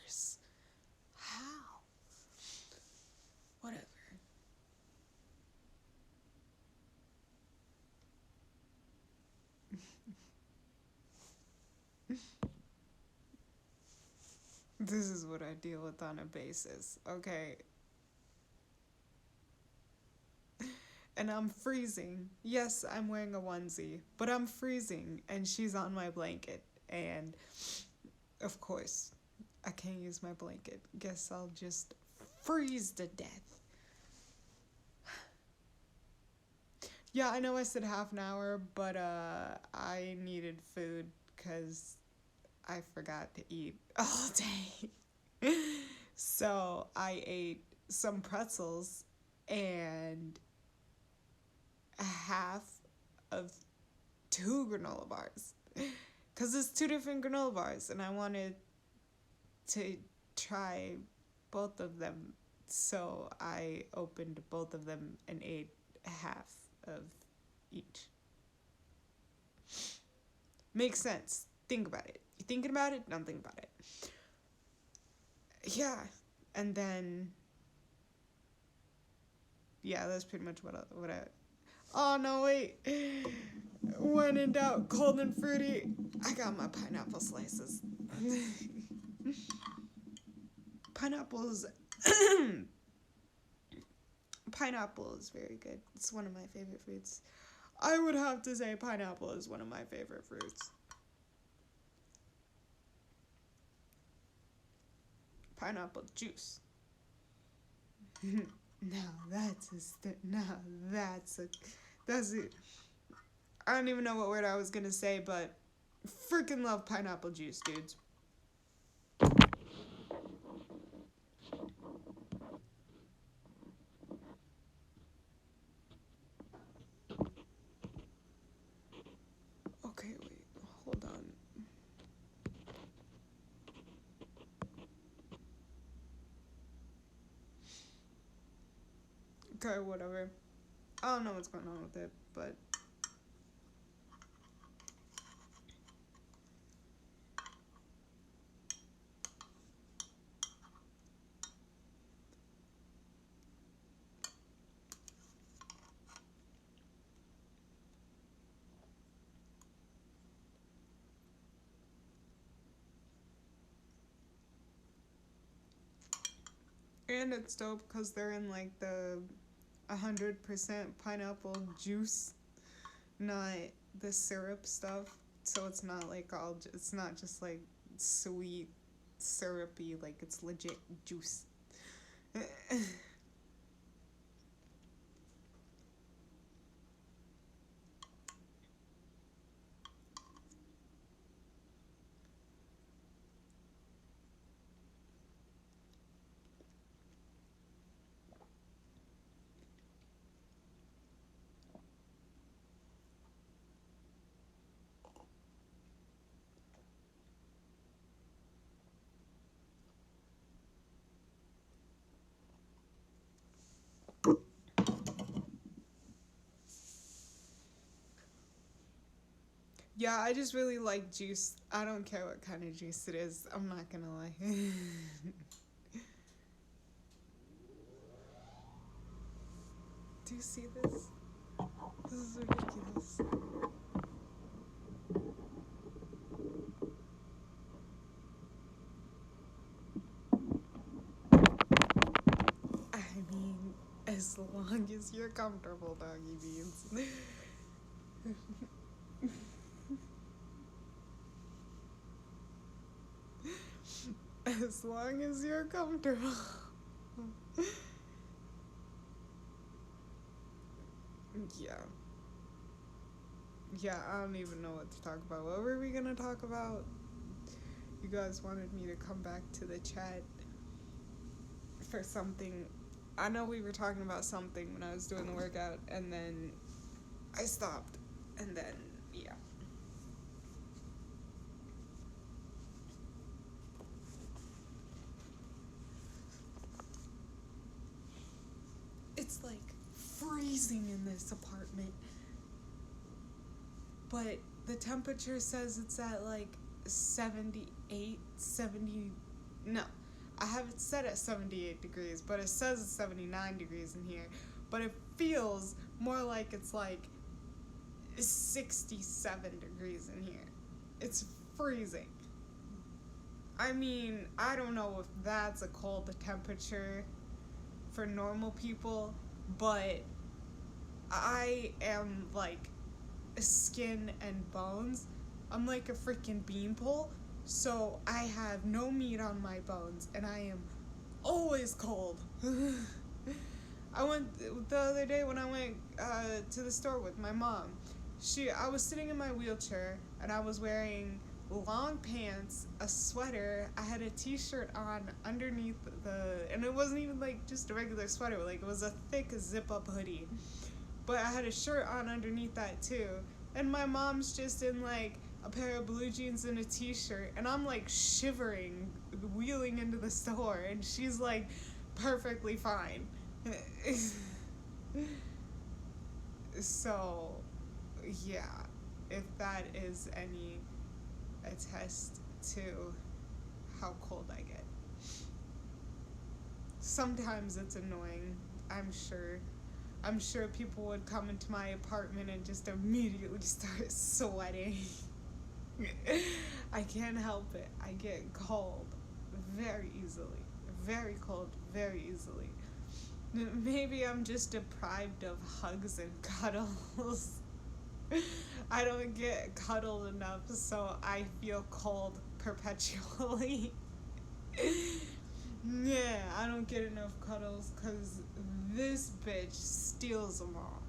hours. How? Whatever. This is what I deal with on a basis, okay? And I'm freezing. Yes, I'm wearing a onesie, but I'm freezing, and she's on my blanket. And, of course, I can't use my blanket. Guess I'll just freeze to death. Yeah, I know I said half an hour, but I needed food because I forgot to eat all day. So I ate some pretzels and half of two granola bars. Because it's two different granola bars, and I wanted to try both of them. So I opened both of them and ate half of each. Makes sense. Think about it. You thinking about it? Don't think about it. Yeah. And then, yeah, that's pretty much what I. Oh no! Wait. When in doubt, cold and fruity. I got my pineapple slices. Pineapples. Pineapple is very good. It's one of my favorite fruits. I would have to say pineapple is one of my favorite fruits. Pineapple juice. Now that's that's it. I don't even know what word I was gonna say, but freaking love pineapple juice, dudes. Okay, wait, hold on. Okay, whatever. I don't know what's going on with it, but and it's dope because they're in like the 100% pineapple juice, not the syrup stuff. So it's not like it's not just like sweet, syrupy, like it's legit juice. Yeah, I just really like juice. I don't care what kind of juice it is. I'm not gonna lie. Do you see this? This is ridiculous. I mean, as long as you're comfortable, doggy beans. As long as you're comfortable. Yeah. Yeah, I don't even know what to talk about. What were we gonna talk about? You guys wanted me to come back to the chat for something. I know we were talking about something when I was doing the workout, and then I stopped, and then, yeah. It's like freezing in this apartment, but the temperature says it's at like 78, 79. No, I have it set at 78 degrees, but it says it's 79 degrees in here. But it feels more like it's like 67 degrees in here. It's freezing. I mean, I don't know if that's a cold temperature for normal people, but I am like skin and bones. I'm like a freaking beanpole, so I have no meat on my bones, and I am always cold. I went the other day when I went to the store with my mom. I was sitting in my wheelchair, and I was wearing long pants, a sweater. I had a t-shirt on underneath and it wasn't even like just a regular sweater, like it was a thick zip-up hoodie. But I had a shirt on underneath that too. And my mom's just in like a pair of blue jeans and a t-shirt, and I'm like shivering, wheeling into the store, and she's like perfectly fine. So, yeah, if that is any attest to how cold I get. Sometimes it's annoying, I'm sure. I'm sure people would come into my apartment and just immediately start sweating. I can't help it. I get cold very easily. Very cold very easily. Maybe I'm just deprived of hugs and cuddles. I don't get cuddled enough, so I feel cold perpetually. Yeah, I don't get enough cuddles because this bitch steals them all.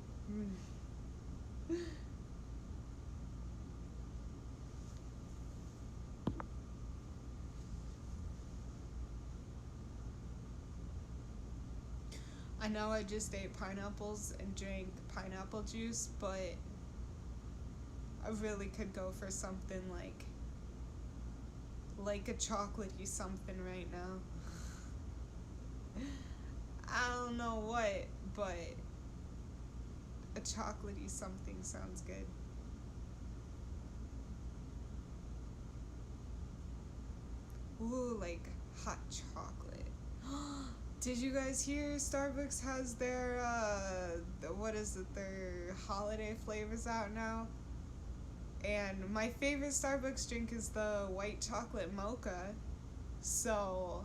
I know I just ate pineapples and drank pineapple juice, but I really could go for something like a chocolatey something right now. I don't know what, but a chocolatey something sounds good. Ooh, like hot chocolate. Did you guys hear Starbucks has their, their holiday flavors out now? And my favorite Starbucks drink is the white chocolate mocha. So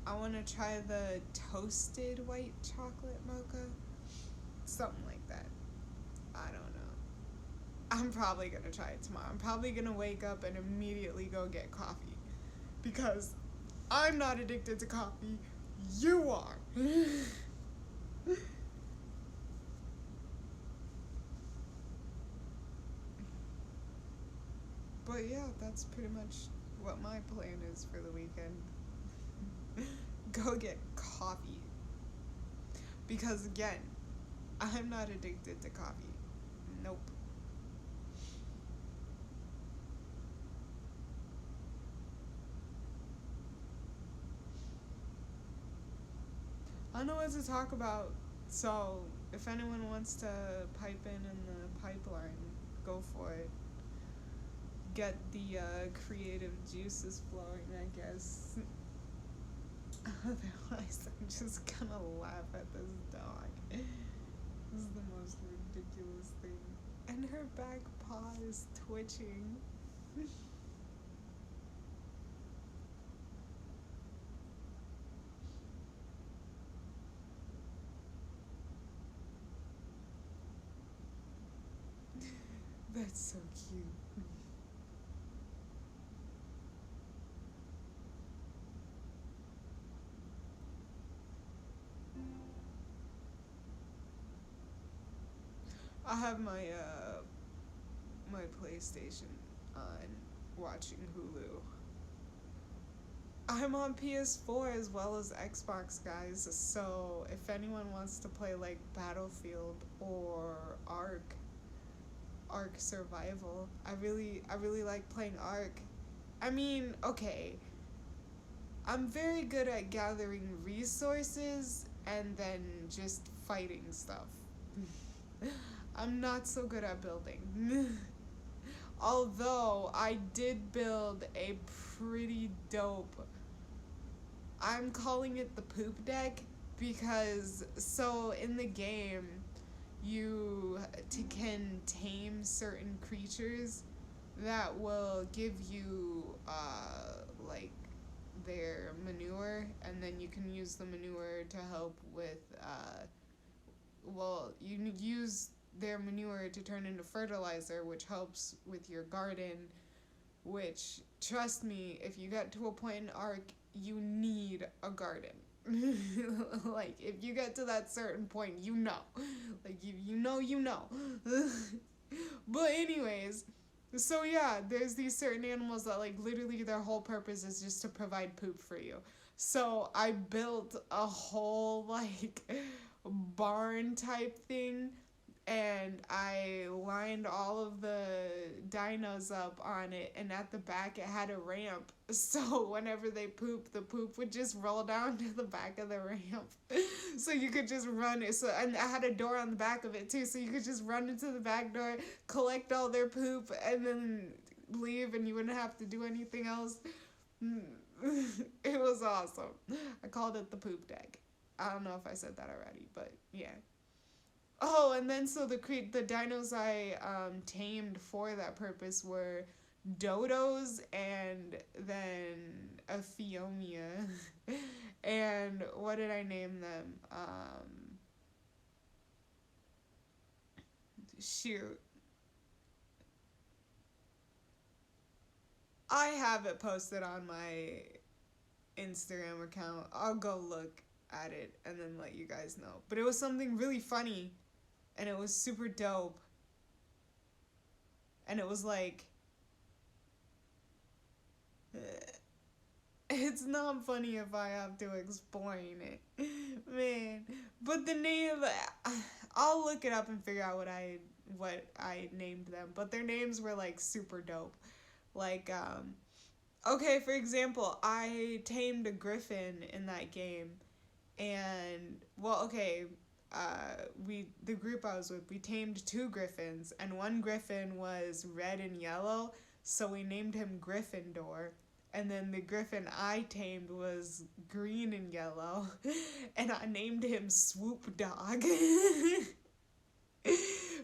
I want to try the toasted white chocolate mocha. Something like that. I don't know. I'm probably going to try it tomorrow. I'm probably going to wake up and immediately go get coffee. Because I'm not addicted to coffee. You are. But yeah, that's pretty much what my plan is for the weekend. Go get coffee. Because again, I'm not addicted to coffee. Nope. I don't know what to talk about, so if anyone wants to pipe in the pipeline, go for it. Get the creative juices flowing, I guess. Otherwise, I'm just gonna laugh at this dog. This is the most ridiculous thing. And her back paw is twitching. That's so cute. I have my my PlayStation on watching Hulu. I'm on PS4 as well as Xbox, guys, so if anyone wants to play like Battlefield or Ark Survival, I really like playing Ark. I mean, okay, I'm very good at gathering resources and then just fighting stuff. I'm not so good at building. Although I did build a pretty dope I'm calling it the poop deck because so in the game you can tame certain creatures that will give you like their manure, and then you can use the manure to help with well, you use their manure to turn into fertilizer, which helps with your garden, which, trust me, if you get to a point in Ark, you need a garden. Like, if you get to that certain point, you know. Like, you know, you know. But anyways, so yeah, there's these certain animals that, like, literally their whole purpose is just to provide poop for you. So I built a whole, like, barn type thing, and I lined all of the dinos up on it, and at the back it had a ramp. So whenever they poop, the poop would just roll down to the back of the ramp. So you could just run it. So, and I had a door on the back of it too, so you could just run into the back door, collect all their poop, and then leave, and you wouldn't have to do anything else. It was awesome. I called it the poop deck. I don't know if I said that already, but yeah. Oh, and then so the dinos I tamed for that purpose were dodos and then a Phiomia. And what did I name them? Shoot. I have it posted on my Instagram account. I'll go look at it and then let you guys know. But it was something really funny, and it was super dope. And it was like, it's not funny if I have to explain it, man. But the name, I'll look it up and figure out what I named them. But their names were like super dope. Like, okay, for example, I tamed a griffin in that game, and well, okay, the group I was with, we tamed two griffins, and one griffin was red and yellow, so we named him Gryffindor. And then the griffin I tamed was green and yellow, and I named him Swoop Dog.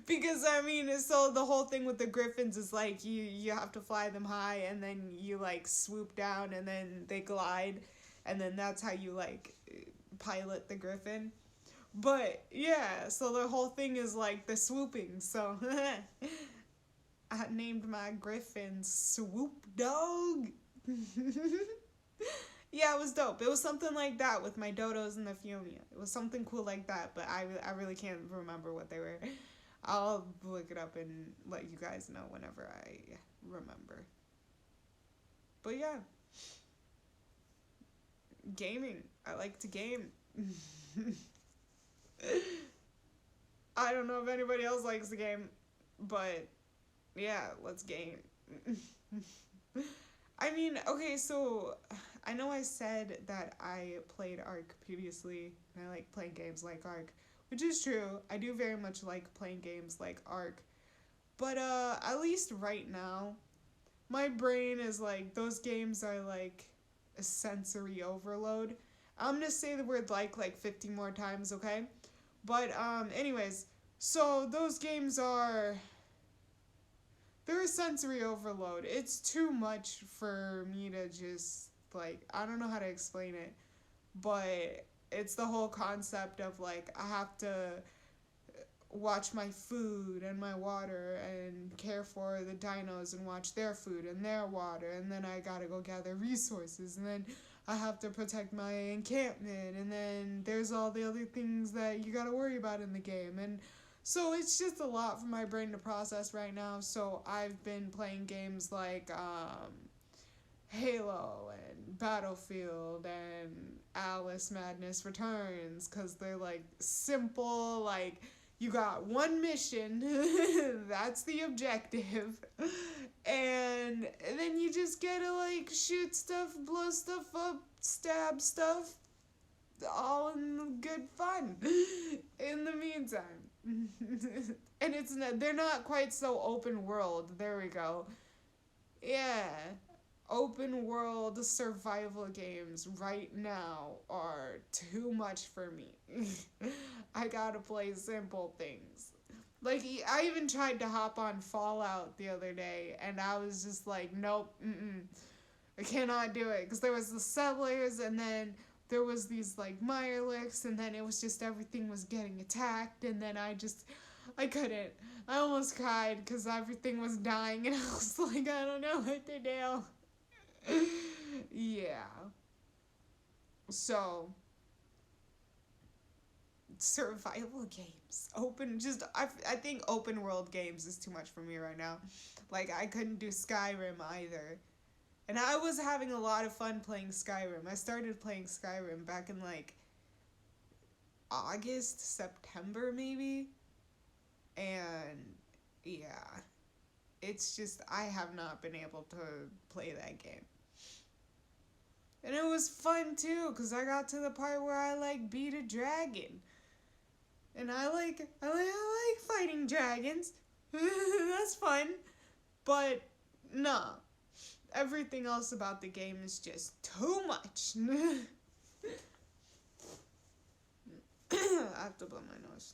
Because I mean, so the whole thing with the griffins is like you have to fly them high, and then you like swoop down, and then they glide, and then that's how you like pilot the griffin. But yeah, so the whole thing is like the swooping. So I named my griffin Swoop Dog. Yeah, it was dope. It was something like that with my dodos and the Phiomia. It was something cool like that, but I really can't remember what they were. I'll look it up and let you guys know whenever I remember. But yeah, gaming. I like to game. I don't know if anybody else likes the game, but yeah, let's game. I mean, okay, so I know I said that I played Ark previously, and I like playing games like Ark, which is true. I do very much like playing games like Ark. But at least right now, my brain is like, those games are like a sensory overload. I'm gonna say the word like 50 more times, okay? But anyways, so those games are, they're a sensory overload. It's too much for me to just like, I don't know how to explain it, but it's the whole concept of like I have to watch my food and my water and care for the dinos and watch their food and their water, and then I gotta go gather resources, and then I have to protect my encampment, and then there's all the other things that you gotta worry about in the game. And so it's just a lot for my brain to process right now. So I've been playing games like Halo and Battlefield and Alice Madness Returns, because they're like simple, like you got one mission, that's the objective, and then you just gotta like shoot stuff, blow stuff up, stab stuff, all in good fun in the meantime. And they're not quite so open world. There we go. Yeah. open world survival games right now are too much for me. I gotta play simple things. Like, I even tried to hop on Fallout the other day, and I was just like, nope, I cannot do it. Because there was the settlers, and then there was these, like, Mirelix, and then it was just everything was getting attacked, and then I couldn't. I almost cried because everything was dying, and I was like, I don't know what to do. Yeah. So, survival games. I think open world games is too much for me right now. Like, I couldn't do Skyrim either. And I was having a lot of fun playing Skyrim. I started playing Skyrim back in like August, September maybe. And yeah, it's just I have not been able to play that game. And it was fun too, cause I got to the part where I like beat a dragon, and I like fighting dragons. That's fun, but nah, everything else about the game is just too much. I have to blow my nose.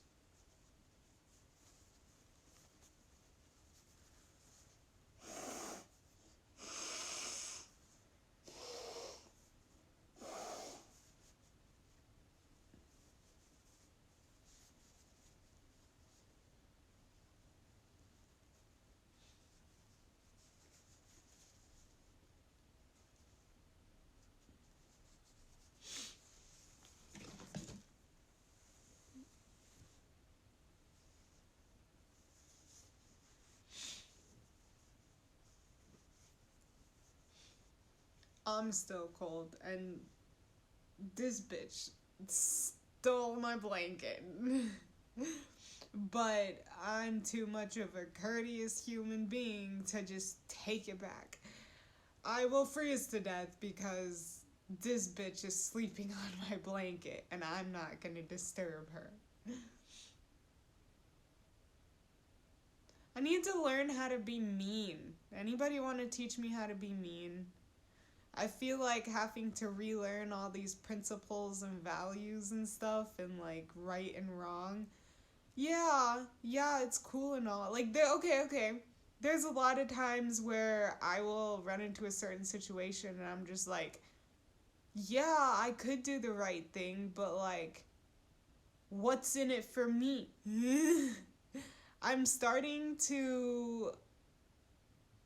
I'm still cold, and this bitch stole my blanket. But I'm too much of a courteous human being to just take it back. I will freeze to death because this bitch is sleeping on my blanket and I'm not gonna disturb her. I need to learn how to be mean. Anybody want to teach me how to be mean? I feel like having to relearn all these principles and values and stuff and like right and wrong. Yeah, it's cool and all. Like, okay. There's a lot of times where I will run into a certain situation and I'm just like, yeah, I could do the right thing, but like, what's in it for me? I'm starting to,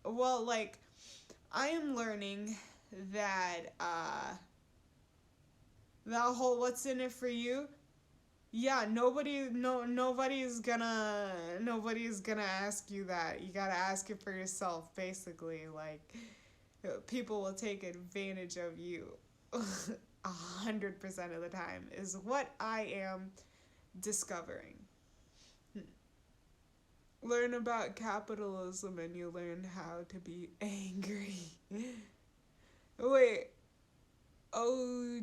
well, like, I am learning that, that whole what's in it for you, yeah, nobody's gonna ask you that. You gotta ask it for yourself, basically. Like, people will take advantage of you 100% of the time is what I am discovering. Learn about capitalism and you learn how to be angry. Wait, oh,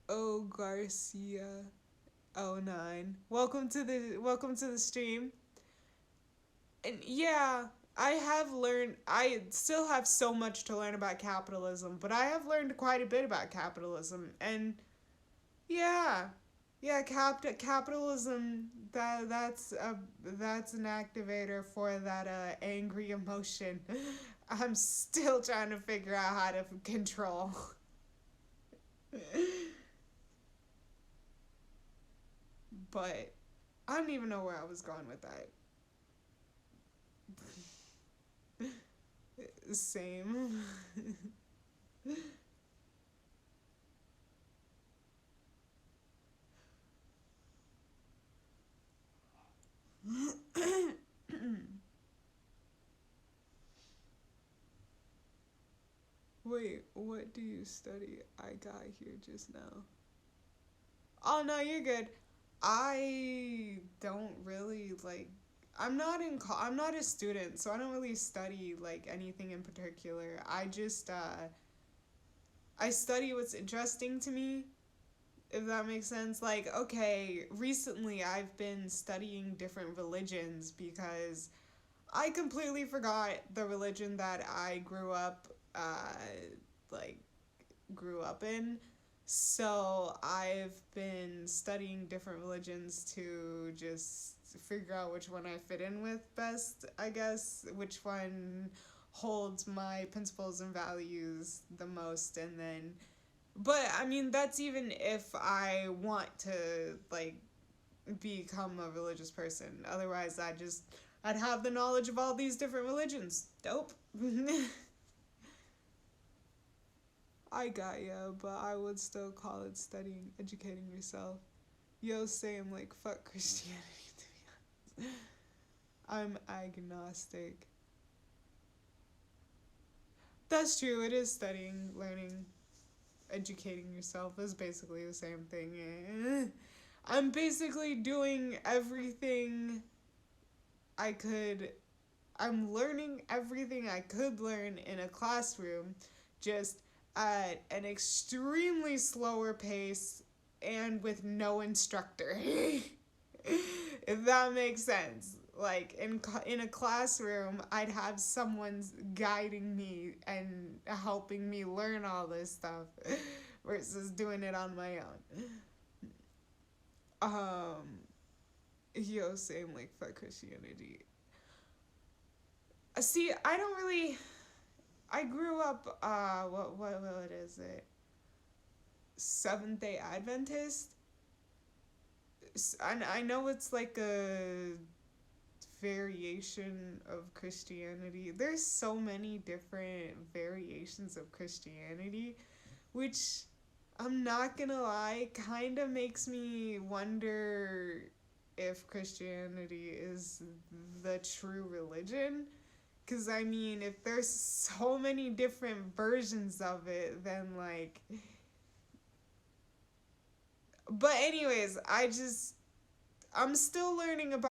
oh Garcia 09. Welcome to the stream. And yeah, I still have so much to learn about capitalism, but I have learned quite a bit about capitalism. And yeah, yeah, capitalism, that's an activator for that angry emotion. I'm still trying to figure out how to control. But I don't even know where I was going with that. Same. Wait, what do you study? I got here just now. Oh no, you're good. I don't really like. I'm not a student, so I don't really study like anything in particular. I study what's interesting to me, if that makes sense. Like, okay, recently I've been studying different religions because I completely forgot the religion that I grew up uh, like grew up in. So I've been studying different religions to just figure out which one I fit in with best, I guess, which one holds my principles and values the most, and then but I mean that's even if I want to like become a religious person. Otherwise I'd have the knowledge of all these different religions. Dope. I got ya, but I would still call it studying, educating yourself. Yo, same, like, fuck Christianity, to be honest. I'm agnostic. That's true, it is studying, learning, educating yourself is basically the same thing. I'm basically doing everything I could. I'm learning everything I could learn in a classroom, just at an extremely slower pace and with no instructor. If that makes sense. Like in a classroom, I'd have someone guiding me and helping me learn all this stuff versus doing it on my own. Yo, same like fuck Christianity. See, I don't really. I grew up. What is it? Seventh Day Adventist. I know it's like a variation of Christianity. There's so many different variations of Christianity, which I'm not gonna lie, kind of makes me wonder if Christianity is the true religion. Because, I mean, if there's so many different versions of it, then, like. But, anyways, I'm still learning about